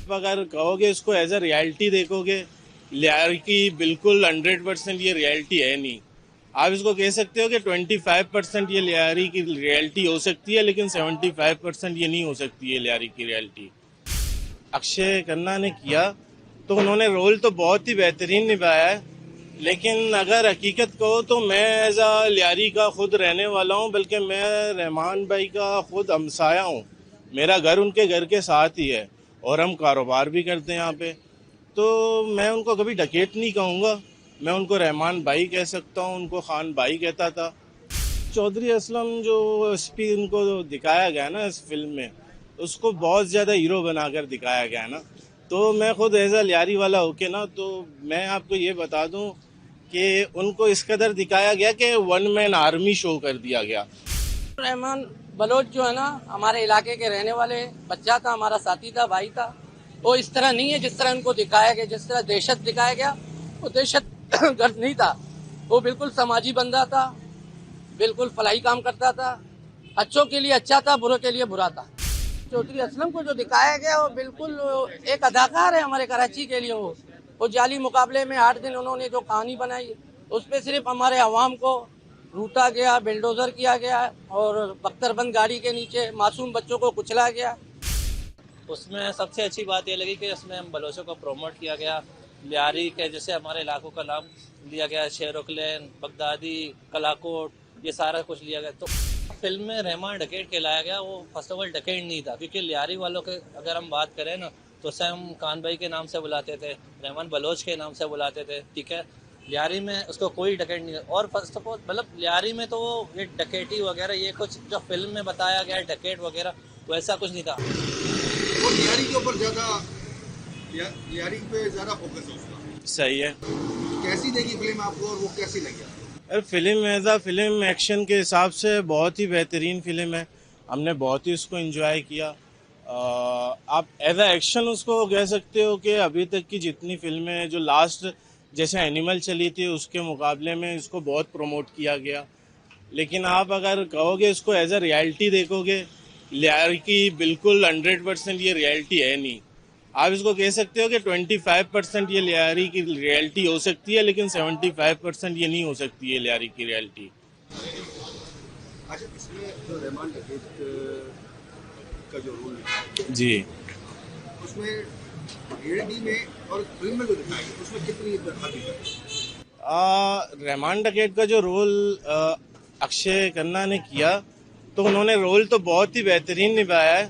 आप अगर कहोगे इसको एज अ रियलिटी देखोगे, लियारी की बिल्कुल 100% ये रियलिटी है नहीं। आप इसको कह सकते हो कि 25% ये लियारी की रियलिटी हो सकती है, लेकिन 75% ये नहीं हो सकती है लियारी की रियलिटी। अक्षय खन्ना ने किया तो उन्होंने रोल तो बहुत ही बेहतरीन निभाया है, लेकिन अगर हकीकत कहो तो मैं एज अ लियारी का खुद रहने वाला हूँ, बल्कि मैं रहमान भाई का खुद हमसाया हूँ। मेरा घर उनके घर के साथ ही है और हम कारोबार भी करते हैं यहाँ पे। तो मैं उनको कभी डकैत नहीं कहूँगा, मैं उनको रहमान भाई कह सकता हूँ, उनको खान भाई कहता था। चौधरी असलम जो एसपी उनको दिखाया गया ना इस फिल्म में, उसको बहुत ज़्यादा हीरो बनाकर दिखाया गया ना। तो मैं खुद एज अ लियारी वाला होके ना, तो मैं आपको ये बता दूं कि उनको इस कदर दिखाया गया कि वन मैन आर्मी शो कर दिया गया। रहमान बलोच जो है ना, हमारे इलाके के रहने वाले बच्चा था, हमारा साथी था, भाई था। वो इस तरह नहीं है जिस तरह उनको दिखाया गया, जिस तरह दहशत दिखाया गया, वो दहशत गर्द नहीं था। वो बिल्कुल समाजी बंदा था, बिल्कुल फलाही काम करता था, अच्छों के लिए अच्छा था, बुरों के लिए बुरा था। चौधरी असलम को जो दिखाया गया वो बिल्कुल एक अदाकार है हमारे कराची के लिए। वो जाली मुकाबले में 8 दिन उन्होंने जो कहानी बनाई, उस पर सिर्फ हमारे अवाम को लूटा गया, बिल्डोजर किया गया और बख्तरबंद गाड़ी के नीचे मासूम बच्चों को कुचला गया। उसमें सबसे अच्छी बात ये लगी कि उसमें हम बलोचों को प्रमोट किया गया। लियारी के जैसे हमारे इलाकों का नाम लिया गया, शेरोकलेन, बगदादी, कलाकोट, ये सारा कुछ लिया गया। तो फिल्म में रहमान डकैत कहलाया गया। वो फर्स्ट ऑफ ऑल डकैत नहीं था, क्योंकि लियारी वालों के अगर हम बात करें ना, तो उसे हम खान भाई के नाम से बुलाते थे, रहमान बलोच के नाम से बुलाते थे, ठीक है। लियारी में उसको कोई डकैत नहीं है। और फर्स्ट ऑफ ऑल मतलब लियारी में तो ये डकैती वगैरह ये कुछ जो फिल्म में बताया गया डकैत वगैरह, वैसा कुछ नहीं था। वो लियारी के ऊपर लियारी पे ज्यादा फोकस है उसका। सही है। कैसी लगी फिल्म आपको और वो कैसी लगी? Film as a film action के हिसाब से बहुत ही बेहतरीन फिल्म है। हमने बहुत ही उसको एंजॉय किया। आप एज अ एक्शन उसको कह सकते हो कि अभी तक की जितनी फिल्में जो लास्ट जैसे एनिमल चली थी उसके मुकाबले में इसको बहुत प्रमोट किया गया। लेकिन आप अगर कहोगे इसको एज अ रियलिटी देखोगे, लियारी की बिल्कुल 100% ये रियलिटी है नहीं। आप इसको कह सकते हो कि 25% ये लियारी की रियलिटी हो सकती है, लेकिन 75% ये नहीं हो सकती है लियारी की रियलिटी। अच्छा, इसमें जो रहमान डकैत का जो रोल है जी, उसमें रियलिटी में और फिल्म में जो दिखाया गया उसमें कितनी हकीकत है? रहमान डकैत का जो रोल अक्षय खन्ना ने किया तो उन्होंने रोल तो बहुत ही बेहतरीन निभाया है,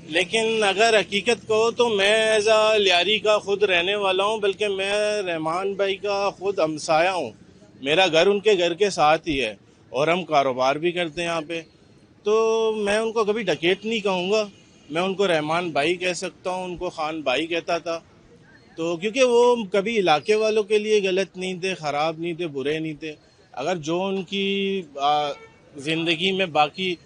लेकिन अगर हकीकत कहो तो मैं एज अ लियारी का खुद रहने वाला हूँ, बल्कि मैं रहमान भाई का खुद हमसाया हूँ। मेरा घर उनके घर के साथ ही है और हम कारोबार भी करते हैं यहाँ पे। तो मैं उनको कभी डकैत नहीं कहूँगा, मैं उनको रहमान भाई कह सकता हूँ, उनको खान भाई कहता था। तो क्योंकि वो कभी इलाके वालों के लिए गलत नहीं थे, ख़राब नहीं थे, बुरे नहीं थे। अगर जो उनकी ज़िंदगी में बाकी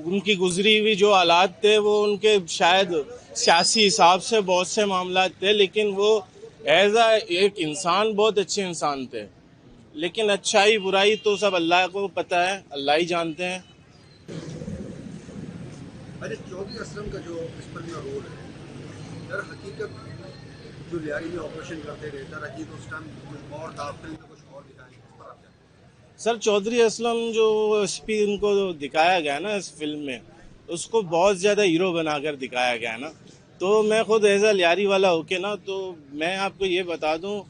उनकी गुजरी हुई जो हालात थे वो उनके शायद सियासी हिसाब से बहुत से मामला थे, लेकिन वो एज आ एक इंसान बहुत अच्छे इंसान थे। लेकिन अच्छाई बुराई तो सब अल्लाह को पता है, अल्लाह ही जानते हैं। अरे चौधरी असलम का जो इस पर का रोल है, दर हकीकत जो लियारी में ऑपरेशन करते थे, दर हकीकत उस टाइम कुछ और था, फिल्म में कुछ और दिखाएंगे, इस पर आप क्या? सर, चौधरी असलम जो एसपी उनको दिखाया गया ना इस फिल्म में, उसको बहुत ज़्यादा हीरो बनाकर दिखाया गया ना। तो मैं खुद एज अ लियारी वाला होके ना, तो मैं आपको ये बता दूं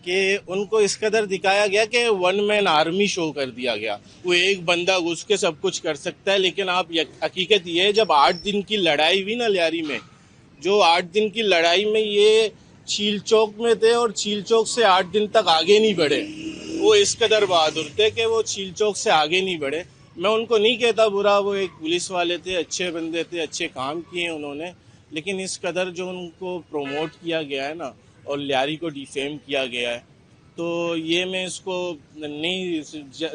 कि उनको इस कदर दिखाया गया कि वन मैन आर्मी शो कर दिया गया। वो एक बंदा घुस के सब कुछ कर सकता है, लेकिन आप हकीकत ये है, जब 8 दिन की लड़ाई हुई ना लियारी में, जो 8 दिन की लड़ाई में ये चील चौक में थे और चील चौक से 8 दिन तक आगे नहीं बढ़े। वो इस कदर बहादुर थे कि वो चील चौक से आगे नहीं बढ़े। मैं उनको नहीं कहता बुरा, वो एक पुलिस वाले थे, अच्छे बंदे थे, अच्छे काम किए उन्होंने। लेकिन इस कदर जो उनको प्रोमोट किया गया है ना और लियारी को डिफेम किया गया है, तो ये मैं इसको नहीं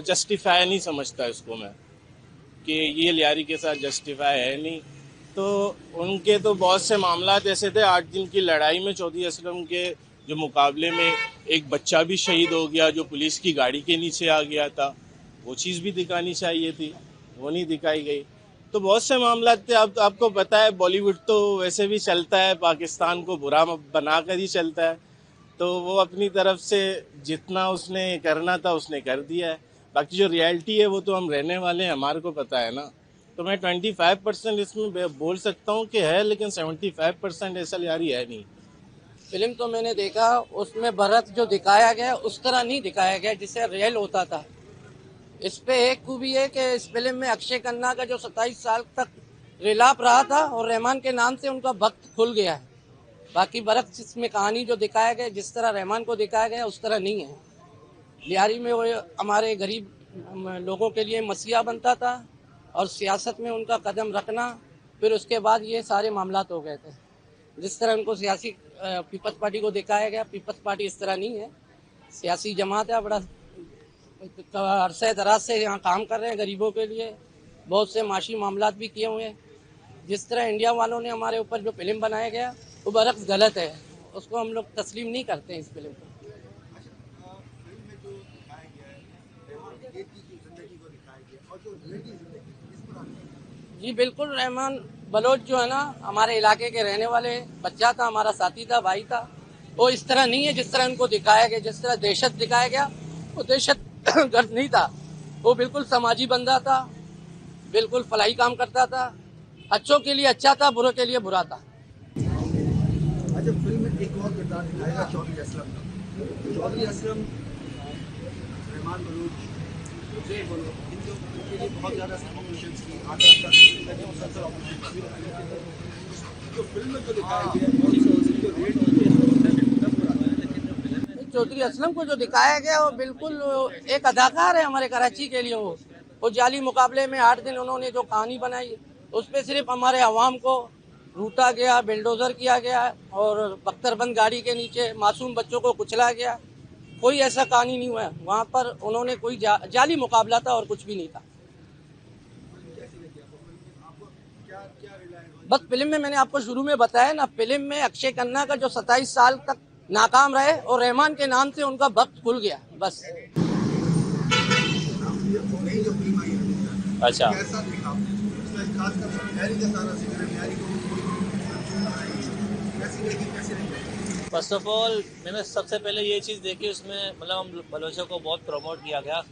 जस्टिफाई नहीं समझता इसको मैं, कि ये लियारी के साथ जस्टिफाई है नहीं। तो उनके तो बहुत से मामला ऐसे थे। 8 दिन की लड़ाई में चौधरी असलम के जो मुकाबले में एक बच्चा भी शहीद हो गया जो पुलिस की गाड़ी के नीचे आ गया था। वो चीज़ भी दिखानी चाहिए थी, वो नहीं दिखाई गई। तो बहुत से मामला थे। अब आपको पता है बॉलीवुड तो वैसे भी चलता है, पाकिस्तान को बुरा बनाकर ही चलता है। तो वो अपनी तरफ से जितना उसने करना था उसने कर दिया है। बाकी जो रियलिटी है वो तो हम रहने वाले हैं, हमारे को पता है ना। तो मैं 25% इसमें बोल सकता हूँ कि है, लेकिन 75% ऐसा यारी है नहीं। फिल्म तो मैंने देखा, उसमें भरत जो दिखाया गया उस तरह नहीं दिखाया गया जिससे रियल होता था। इस पे एक खूबी है कि इस फिल्म में अक्षय खन्ना का जो 27 साल तक रिलाप रहा था और रहमान के नाम से उनका भक्त खुल गया है। बाकी भरत इसमें कहानी जो दिखाया गया जिस तरह रहमान को दिखाया गया उस तरह नहीं है। लियारी में वो हमारे गरीब लोगों के लिए मसीहा बनता था और सियासत में उनका कदम रखना, फिर उसके बाद ये सारे मामलात हो गए थे। जिस तरह उनको सियासी पीपल्स पार्टी को दिखाया गया, पीपल्स पार्टी इस तरह नहीं है। सियासी जमात है, बड़ा अरसे दराज से यहाँ काम कर रहे हैं गरीबों के लिए, बहुत से माशी मामलात भी किए हुए हैं। जिस तरह इंडिया वालों ने हमारे ऊपर जो फिल्म बनाया गया वो बरक्स गलत है, उसको हम लोग तस्लीम नहीं करते हैं इस फिल्म को। फिल्म में जो दिखाया गया है रहमान की जिंदगी को दिखाया गया और जो रियल की जिंदगी इस पर आप जी बिल्कुल, रहमान बलोच जो है ना हमारे इलाके के रहने वाले बच्चा था, हमारा साथी था, भाई था। वो इस तरह नहीं है जिस तरह उनको दिखाया गया, जिस तरह दहशत दिखाया गया वो दहशत गर्द नहीं था। वो बिल्कुल समाजी बंदा था, बिल्कुल फलाही काम करता था, अच्छों के लिए अच्छा था, बुरों के लिए बुरा था। अच्छा, फिल्म में एक और किरदार दिखाएगा चौधरी असलम का। चौधरी असलम, रहमान बलूच, हुसैन बलूच, इनके लिए बहुत ज़्यादा ऑपरेशन की आगे मुसलसल ऑपरेशन जो फिल्म में जो दिखाया गया जो रेट चौधरी असलम को जो दिखाया गया वो बिल्कुल एक अदाकार है हमारे कराची के लिए। वो जाली मुकाबले में 8 दिन उन्होंने जो कहानी बनाई उस पर सिर्फ हमारे अवाम को लूटा गया, बिल्डोजर किया गया और बख्तरबंद गाड़ी के नीचे मासूम बच्चों को कुचला गया। कोई ऐसा कहानी नहीं हुआ वहाँ पर। उन्होंने कोई जाली मुकाबला था और कुछ भी नहीं था। बस फिल्म में मैंने आपको शुरू में बताया ना, फिल्म में अक्षय खन्ना का जो 27 साल तक नाकाम रहे और रहमान के नाम से उनका भक्त खुल गया, बस। नई जो फिल्म आई है अच्छा, कैसा देखा इसमें खासकर बिहारी का सारा जिक्र है, बिहारी को कैसी लगी, कैसे नहीं? फर्स्ट ऑफ ऑल मैंने सबसे पहले ये चीज़ देखी, उसमें मतलब हम बलोचों को बहुत प्रमोट किया गया।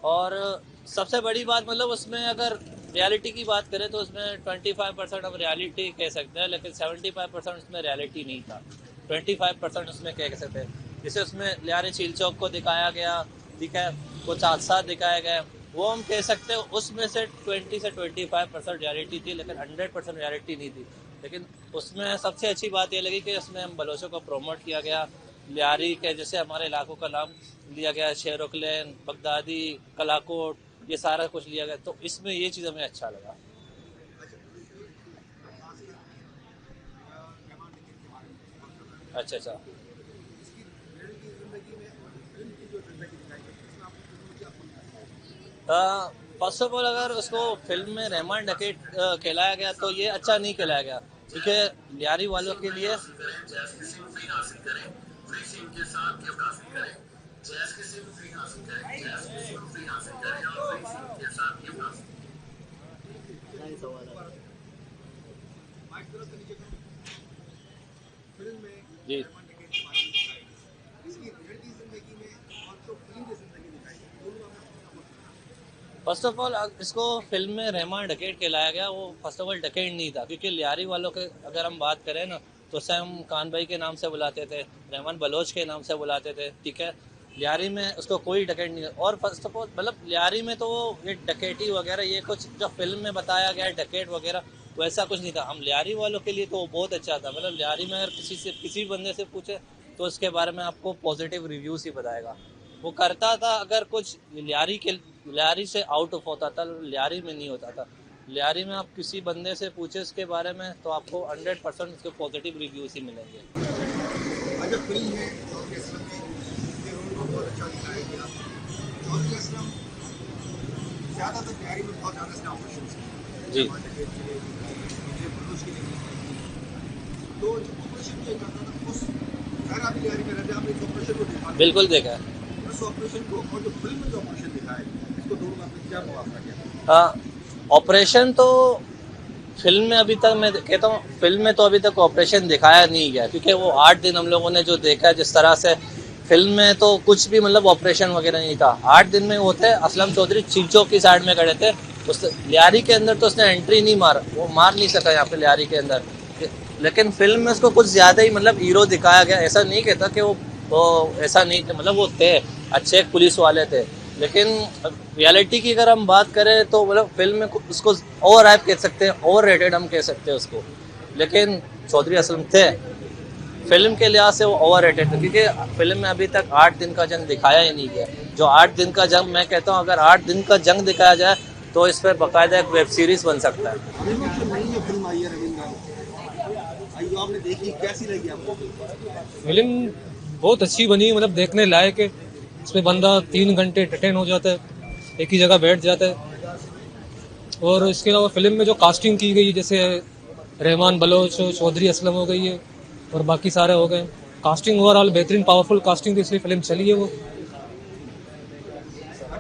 और सबसे बड़ी बात मतलब उसमें अगर रियलिटी की बात करें तो उसमें 25% हम रियलिटी कह सकते हैं, लेकिन 75% उसमें रियलिटी नहीं था। 25% उसमें कह सकते हैं। जैसे उसमें लियारी झील चौक को दिखाया गया, ठीक है, कुछ हादसा दिखाया गया, वो हम कह सकते हैं उसमें से 20 से 25% रियलिटी थी, लेकिन 100% रियलिटी नहीं थी। लेकिन उसमें सबसे अच्छी बात ये लगी कि उसमें हम बलोचों को प्रमोट किया गया। लियारी के जैसे हमारे इलाकों का नाम लिया गया, शेरोकलेन, बगदादी, कलाकोट, ये सारा कुछ लिया गया। तो इसमें ये चीज़ हमें अच्छा लगा। अच्छा अच्छा, फर्स्ट ऑफ ऑल अगर उसको फिल्म में रहमान डकैत कहलाया गया तो ये अच्छा नहीं कहलाया गया, क्योंकि लियारी वालों के लिए फिल्म में जी रहमान डकैत की कहानी दिखाई गई, इसकी रियल की जिंदगी में और जो फिल्म की जिंदगी दिखाई गई दोनों में फर्स्ट ऑफ ऑल इसको फिल्म में रहमान डकैत कहलाया गया, वो फर्स्ट ऑफ ऑल डकैत नहीं था। क्योंकि लियारी वालों के अगर हम बात करें ना तो उसे हम खान भाई के नाम से बुलाते थे, रहमान बलोच के नाम से बुलाते थे, ठीक है। लियारी में उसको कोई डकैत नहीं। और फर्स्ट ऑफ ऑल मतलब लियारी में तो ये डकैती वगैरह ये कुछ जो फिल्म में बताया गया है डकैत वगैरह वैसा कुछ नहीं था। हम लियारी वालों के लिए तो वो बहुत अच्छा था। मतलब लियारी में अगर किसी बंदे से पूछे तो उसके बारे में आपको पॉजिटिव रिव्यूज ही बताएगा। वो करता था अगर कुछ लियारी से आउट ऑफ होता था, लियारी में नहीं होता था। लियारी में आप किसी बंदे से पूछे उसके बारे में तो आपको 100% उसके पॉजिटिव रिव्यूज ही मिलेंगे। अच्छा, फिल्म में चौधरी असलम के रोल को बहुत अच्छा दिखाया गया। चौधरी असलम ज़्यादातर तैयारी में बहुत ज़्यादा इसने ऑपरेशन किए जी। बलूच के लिए तो जो ऑपरेशन जो करता था उस खैर आप तैयारी में रहते आपने इस ऑपरेशन को देखा बिल्कुल देखा है। उस ऑपरेशन को और जो फिल्म में जो ऑपरेशन दिखाया इसको दोनों में आपने क्या मुआवजा किया? हाँ, ऑपरेशन तो फिल्म में अभी तक मैं कहता हूँ, फिल्म में तो अभी तक ऑपरेशन दिखाया नहीं गया, क्योंकि वो 8 दिन हम लोगों ने जो देखा जिस तरह से, फिल्म में तो कुछ भी मतलब ऑपरेशन वगैरह नहीं था। 8 दिन में वो थे, असलम चौधरी चीचों की साइड में खड़े थे, उस लियारी के अंदर तो उसने एंट्री नहीं मार, वो मार नहीं सका यहाँ पे लियारी के अंदर। लेकिन फिल्म में उसको कुछ ज्यादा ही मतलब हीरो दिखाया गया। ऐसा नहीं कहता कि वो ऐसा नहीं थे, मतलब वो थे अच्छे, एक पुलिस वाले थे। लेकिन रियलिटी की अगर हम बात करें तो मतलब फिल्म में उसको ओवर हाइप कह सकते हैं, ओवर रेटेड हम कह सकते हैं उसको। लेकिन चौधरी असलम थे, फिल्म के लिहाज से वो ओवर रेटेड थे, क्योंकि फिल्म में अभी तक 8 दिन का जंग दिखाया ही नहीं गया। जो 8 दिन का जंग, मैं कहता हूँ अगर 8 दिन का जंग दिखाया जाए तो इस पर बाकायदा एक वेब सीरीज बन सकता है। फिल्म आई है रविंद्र, आई आपने देखी, कैसी लगी आपको? फिल्म बहुत अच्छी बनी, मतलब देखने लायक है। इसमें बंदा 3 घंटे एंटरटेन हो जाता है, एक ही जगह बैठ जाता है। और इसके अलावा फिल्म में जो कास्टिंग की गई, जैसे रहमान बलोच, चौधरी असलम हो गई है और बाकी सारे हो गए, कास्टिंग ओवरऑल बेहतरीन पावरफुल कास्टिंग थी, इसलिए फिल्म चली है वो।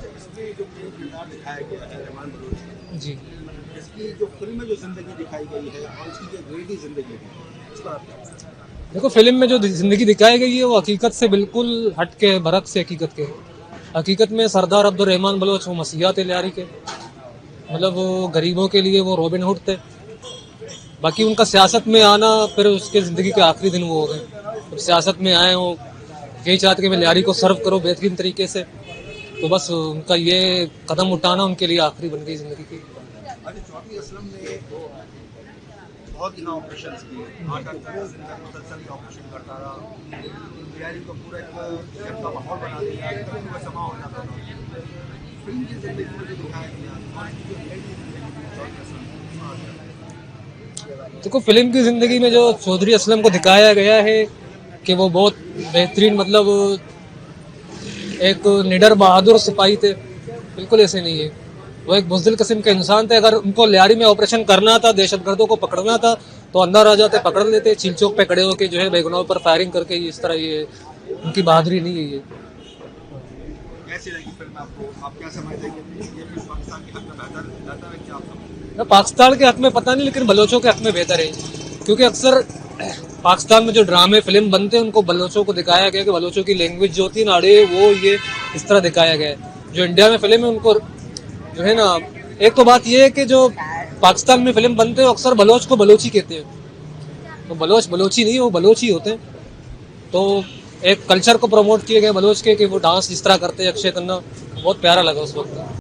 इसमें जो किरदार दिखाया गया है रहमान बलोच, जी, इसकी जो फिल्म में जो जिंदगी दिखाई गई है और इसकी जो रियलिटी जिंदगी है, इस पर आप क्या कहते हैं? देखो फिल्म में जो जिंदगी दिखाई गई है वो हकीकत से बिल्कुल हट के, बरक से हकीकत के। हकीकत में सरदार अब्दुर्रहमान बलोच वो मसीहा थे लियारी के, मतलब वो गरीबों के लिए वो रॉबिन हुड थे। बाकी उनका सियासत में आना, फिर उसके ज़िंदगी के आखिरी दिन वो हो गए। तो सियासत में आए वो यही चाहते कि मैं लियारी को सर्व करो बेहतरीन तरीके से, तो बस उनका ये कदम उठाना उनके लिए आखिरी बन गई ज़िंदगी की। अरे चौधरी असलम ने बहुत यहाँ ऑपरेशन किए, 8-8 10 दिन तक मुसलसल ऑपरेशन करता रहा, लियारी को पूरा एक जंग का माहौल बना दिया, कभी भी समा हो जाता था। फिल्म की जिंदगी में जो दिखाया गया और इसकी जो रियलिटी जिंदगी में चौधरी असलम देखो फिल्म की जिंदगी में जो चौधरी असलम को दिखाया गया है कि वो बहुत बेहतरीन, मतलब एक निडर बहादुर सिपाही थे, बिल्कुल ऐसे नहीं है। वो एक बुज़दिल किस्म के इंसान थे। अगर उनको लियारी में ऑपरेशन करना था, दहशतगर्दों को पकड़ना था, तो अंदर आ जाते, पकड़ लेते, चील चौक पे खड़े होकर जो है बेगुनाहों पर फायरिंग करके। इस तरह ये उनकी बहादुरी नहीं है ये। कैसी लगी फिल्म आपको? आप क्या समझते हैं कि ये फिल्म पाकिस्तान के हक में बेहतर है क्या आप समझते हैं? पाकिस्तान के हक में पता नहीं, लेकिन बलोचों के हक में बेहतर है, क्योंकि अक्सर पाकिस्तान में जो ड्रामे फिल्म बनते हैं उनको बलोचों को दिखाया गया कि बलोचों की लैंग्वेज जो होती है ना, अड़े वो ये इस तरह दिखाया गया है। जो इंडिया में फिल्म है उनको जो है ना, एक तो बात ये है कि जो पाकिस्तान में फिल्म बनते हैं अक्सर बलोच को बलोची कहते हैं, तो बलोच बलोची नहीं, वो बलोची होते हैं। तो एक कल्चर को प्रमोट किए गए बलोच के कि वो डांस जिस तरह करते हैं अक्षय खन्ना, बहुत प्यारा लगा उस वक्त।